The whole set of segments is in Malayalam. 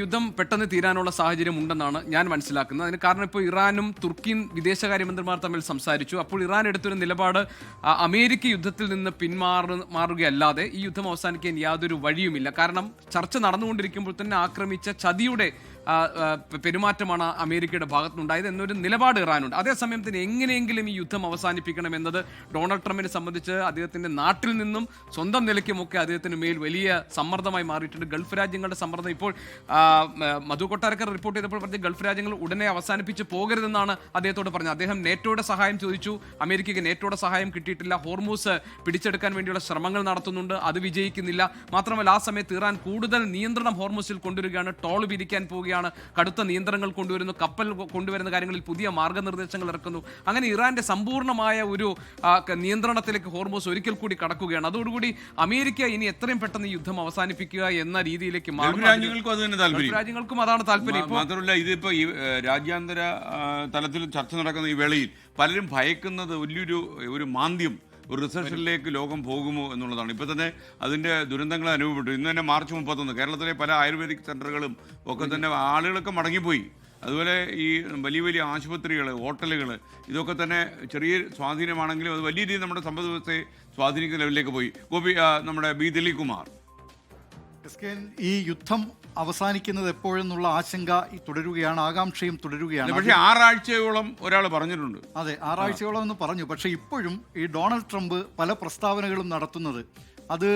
യുദ്ധം പെട്ടെന്ന് തീരാനുള്ള സാഹചര്യം ഉണ്ടെന്നാണ് ഞാൻ മനസ്സിലാക്കുന്നത്. അതിന് കാരണം ഇപ്പോൾ ഇറാനും തുർക്കിയും വിദേശകാര്യമന്ത്രിമാർ തമ്മിൽ സംസാരിച്ചു. അപ്പോൾ ഇറാൻ എടുത്തൊരു നിലപാട് അമേരിക്ക യുദ്ധത്തിൽ നിന്ന് മാറുകയല്ലാതെ ഈ യുദ്ധം അവസാനിക്കാൻ യാതൊരു വഴിയുമില്ല. കാരണം ചർച്ച നടന്നുകൊണ്ടിരിക്കുമ്പോൾ തന്നെ ആക്രമിച്ച ചതിയുടെ പെരുമാറ്റമാണ് അമേരിക്കയുടെ ഭാഗത്തുനിന്നുണ്ടായത് എന്നൊരു നിലപാട് ഇറാനുണ്ട്. അതേസമയം തന്നെ എങ്ങനെയെങ്കിലും ഈ യുദ്ധം അവസാനിപ്പിക്കണം എന്നത് ഡൊണാൾഡ് ട്രംപിനെ സംബന്ധിച്ച് അദ്ദേഹത്തിൻ്റെ നാട്ടിൽ നിന്നും സ്വന്തം നിലയ്ക്കുമൊക്കെ അദ്ദേഹത്തിന് മേൽ വലിയ സമ്മർദ്ദമായി മാറിയിട്ടുണ്ട്. ഗൾഫ് രാജ്യങ്ങളുടെ സമ്മർദ്ദം ഇപ്പോൾ മധു കൊട്ടാരക്കർ റിപ്പോർട്ട് ചെയ്തപ്പോൾ പറഞ്ഞ ഗൾഫ് രാജ്യങ്ങൾ ഉടനെ അവസാനിപ്പിച്ച് പോകരുതെന്നാണ് അദ്ദേഹത്തോട് പറഞ്ഞത്. അദ്ദേഹം നേറ്റോയുടെ സഹായം ചോദിച്ചു. അമേരിക്കയ്ക്ക് നേറ്റോയുടെ സഹായം കിട്ടിയിട്ടില്ല. ഹോർമൂസ് പിടിച്ചെടുക്കാൻ വേണ്ടിയുള്ള ശ്രമങ്ങൾ നടത്തുന്നുണ്ട്, അത് വിജയിക്കുന്നില്ല. മാത്രമല്ല ആ സമയത്ത് ഇറാൻ കൂടുതൽ നിയന്ത്രണം ഹോർമൂസിൽ കൊണ്ടുവരികയാണ്. ടോൾ പിരിക്കാൻ പോവുകയാണ്, കടുത്ത നിയന്ത്രണങ്ങൾ കൊണ്ടുവരുന്നു, കപ്പൽ കൊണ്ടുവരുന്ന കാര്യങ്ങളിൽ പുതിയ മാർഗനിർദ്ദേശങ്ങൾ ഇറക്കുന്നു. അങ്ങനെ ഇറാന്റെ സമ്പൂർണ്ണമായ ഒരു നിയന്ത്രണത്തിലേക്ക് ഹോർമൂസ് ഒരിക്കൽ കൂടി കടക്കുകയാണ്. അതോടുകൂടി അമേരിക്ക ഇനി എത്രയും പെട്ടെന്ന് ഈ യുദ്ധം അവസാനിപ്പിക്കുക എന്ന രീതിയിലേക്ക് മാറും. രാജ്യങ്ങൾക്കും അതാണ് താല്പര്യം. മാത്രമല്ല ഇതിപ്പോ ഈ രാജ്യാന്തര തലത്തിൽ ചർച്ച നടക്കുന്ന ഈ വേളയിൽ പലരും ഭയക്കുന്നത് വലിയൊരു മാന്ദ്യം, ഒരു റിസഷനിലേക്ക് ലോകം പോകുമോ എന്നുള്ളതാണ്. ഇപ്പോൾ തന്നെ അതിൻ്റെ ദുരന്തങ്ങൾ അനുഭവപ്പെട്ടു. ഇന്ന് തന്നെ മാർച്ച് 31 കേരളത്തിലെ പല ആയുർവേദിക് സെൻ്ററുകളും ഒക്കെ തന്നെ ആളുകളൊക്കെ മടങ്ങിപ്പോയി. അതുപോലെ ഈ വലിയ വലിയ ആശുപത്രികൾ, ഹോട്ടലുകൾ, ഇതൊക്കെ തന്നെ ചെറിയ സ്വാധീനമാണെങ്കിലും അത് വലിയ രീതിയിൽ നമ്മുടെ സമ്പദ് വ്യവസ്ഥയെ സ്വാധീനിക്കുന്ന ലെവലിലേക്ക് പോയി. ഗോപി, നമ്മുടെ ബി ദിലീപ് കുമാർ, ഈ യുദ്ധം അവസാനിക്കുന്നത് എപ്പോഴെന്നുള്ള ആശങ്ക തുടരുകയാണ്, ആകാംക്ഷയും തുടരുകയാണ്. പക്ഷേ 6 ആഴ്ചയോളം ഒരാൾ പറഞ്ഞിട്ടുണ്ട്. അതെ, 6 ആഴ്ചയോളം എന്ന് പറഞ്ഞു. പക്ഷേ ഇപ്പോഴും ഈ ഡൊണാൾഡ് ട്രംപ് പല പ്രസ്താവനകളും നടത്തുന്നത് അത്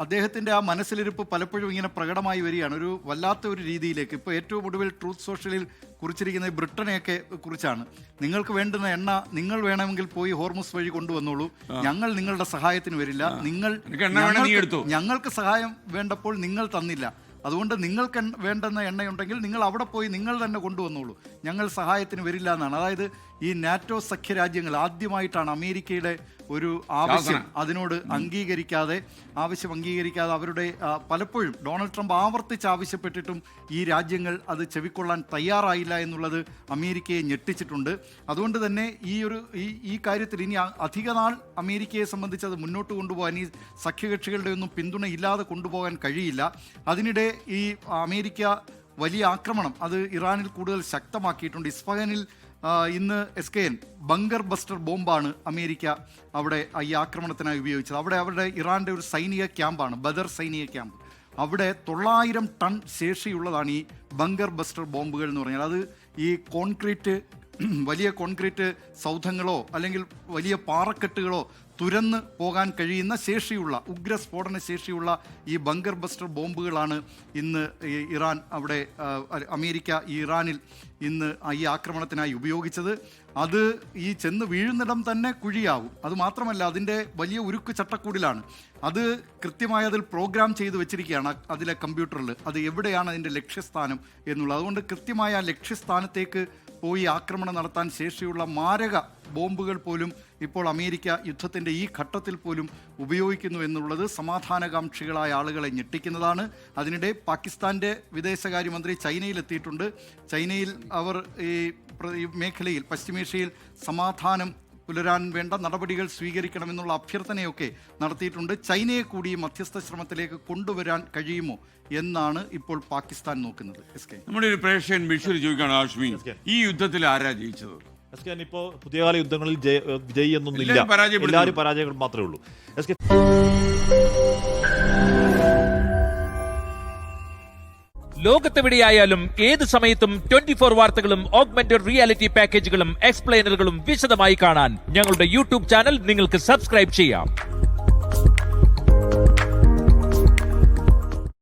അദ്ദേഹത്തിൻ്റെ ആ മനസ്സിലിരിപ്പ് പലപ്പോഴും ഇങ്ങനെ പ്രകടമായി വരികയാണ്, ഒരു വല്ലാത്ത ഒരു രീതിയിലേക്ക്. ഇപ്പോൾ ഏറ്റവും ഒടുവിൽ ട്രൂത്ത് സോഷ്യലിൽ കുറിച്ചിരിക്കുന്ന ബ്രിട്ടനെയൊക്കെ കുറിച്ചാണ്. നിങ്ങൾക്ക് വേണ്ടുന്ന എണ്ണ നിങ്ങൾ വേണമെങ്കിൽ പോയി ഹോർമുസ് വഴി കൊണ്ടുവന്നോളൂ, ഞങ്ങൾ നിങ്ങളുടെ സഹായത്തിന് വരില്ല. ഞങ്ങൾക്ക് സഹായം വേണ്ടപ്പോൾ നിങ്ങൾ തന്നില്ല, അതുകൊണ്ട് നിങ്ങൾക്ക് വേണ്ടുന്ന എണ്ണയുണ്ടെങ്കിൽ നിങ്ങൾ അവിടെ പോയി നിങ്ങൾ തന്നെ കൊണ്ടുവന്നോളൂ, ഞങ്ങൾ സഹായത്തിന് വരില്ല എന്നാണ്. അതായത് ഈ നാറ്റോ സഖ്യരാജ്യങ്ങൾ ആദ്യമായിട്ടാണ് അമേരിക്കയുടെ ഒരു ആവശ്യം ആവശ്യം അംഗീകരിക്കാതെ അവരുടെ പലപ്പോഴും ഡൊണാൾഡ് ട്രംപ് ആവർത്തിച്ച് ആവശ്യപ്പെട്ടിട്ടും ഈ രാജ്യങ്ങൾ അത് ചെവിക്കൊള്ളാൻ തയ്യാറായില്ല എന്നുള്ളത് അമേരിക്കയെ ഞെട്ടിച്ചിട്ടുണ്ട്. അതുകൊണ്ട് തന്നെ ഈ കാര്യത്തിൽ ഇനി അധിക നാൾ അമേരിക്കയെ സംബന്ധിച്ച് അത് മുന്നോട്ട് കൊണ്ടുപോകാൻ, ഈ സഖ്യകക്ഷികളുടെ ഒന്നും പിന്തുണ ഇല്ലാതെ കൊണ്ടുപോകാൻ കഴിയില്ല. അതിനിടെ ഈ അമേരിക്ക വലിയ ആക്രമണം അത് ഇറാനിൽ കൂടുതൽ ശക്തമാക്കിയിട്ടുണ്ട്. ഇസ്ഫഹാനിൽ ഇന്ന് SKN ബങ്കർ ബസ്റ്റർ ബോംബാണ് അമേരിക്ക അവിടെ ഈ ആക്രമണത്തിനായി ഉപയോഗിച്ചത്. അവിടെ അവരുടെ ഇറാൻ്റെ ഒരു സൈനിക ക്യാമ്പാണ്, ബദർ സൈനിക ക്യാമ്പ്. അവിടെ 900 ടൺ ശേഷിയുള്ളതാണ് ഈ ബങ്കർ ബസ്റ്റർ ബോംബുകൾ എന്ന് പറഞ്ഞാൽ. അത് ഈ വലിയ കോൺക്രീറ്റ് സൗധങ്ങളോ അല്ലെങ്കിൽ വലിയ പാറക്കെട്ടുകളോ തുരന്ന് പോകാൻ കഴിയുന്ന ശേഷിയുള്ള, ഉഗ്രസ്ഫോടന ശേഷിയുള്ള ഈ ബങ്കർ ബസ്റ്റർ ബോംബുകളാണ് ഇന്ന് അമേരിക്ക ഇറാനിൽ ഇന്ന് ഈ ആക്രമണത്തിനായി ഉപയോഗിച്ചത്. അത് ഈ ചെന്ന് വീഴുന്നിടം തന്നെ കുഴിയാവും. അതുമാത്രമല്ല അതിൻ്റെ വലിയ ഉരുക്ക് ചട്ടക്കൂടിലാണ്. അത് കൃത്യമായി അതിൽ പ്രോഗ്രാം ചെയ്ത് വെച്ചിരിക്കുകയാണ് അതിലെ കമ്പ്യൂട്ടറിൽ, അത് എവിടെയാണ് അതിൻ്റെ ലക്ഷ്യസ്ഥാനം എന്നുള്ളത്. അതുകൊണ്ട് കൃത്യമായ ആ ലക്ഷ്യസ്ഥാനത്തേക്ക് പോയി ആക്രമണം നടത്താൻ ശേഷിയുള്ള മാരക ബോംബുകൾ പോലും ഇപ്പോൾ അമേരിക്ക യുദ്ധത്തിൻ്റെ ഈ ഘട്ടത്തിൽ പോലും ഉപയോഗിക്കുന്നു എന്നുള്ളത് സമാധാനകാംക്ഷികളായ ആളുകളെ ഞെട്ടിക്കുന്നതാണ്. അതിനിടെ പാകിസ്ഥാൻ്റെ വിദേശകാര്യമന്ത്രി ചൈനയിലെത്തിയിട്ടുണ്ട്. ചൈനയിൽ അവർ ഈ മേഖലയിൽ, പശ്ചിമേഷ്യയിൽ സമാധാനം പുലരാൻ വേണ്ട നടപടികൾ സ്വീകരിക്കണമെന്നുള്ള അഭ്യർത്ഥനയൊക്കെ നടത്തിയിട്ടുണ്ട്. ചൈനയെ കൂടി മധ്യസ്ഥ ശ്രമത്തിലേക്ക് കൊണ്ടുവരാൻ കഴിയുമോ എന്നാണ് ഇപ്പോൾ പാകിസ്ഥാൻ നോക്കുന്നത്. നമ്മുടെ ഒരു പ്രേക്ഷകൻ വിഷ്വൽ ചോദിക്കുകയാണ്, ആഷ്മി, ഈ യുദ്ധത്തിൽ ആരാ ജയിച്ചത്? ഇപ്പോൾ പുതിയകാല യുദ്ധങ്ങളിൽ വിജയി എന്നൊന്നുമില്ല, എല്ലാവരും പരാജയങ്ങൾ മാത്രമേ ഉള്ളൂ. ലോകത്തെവിടെയായാലും ഏത് സമയത്തും 24 വാർത്തകളും ഓഗ്മെന്റഡ് റിയാലിറ്റി പാക്കേജുകളും എക്സ്പ്ലെയിനറുകളും വിശദമായി കാണാൻ ഞങ്ങളുടെ യൂട്യൂബ് ചാനൽ നിങ്ങൾക്ക് സബ്സ്ക്രൈബ് ചെയ്യാം.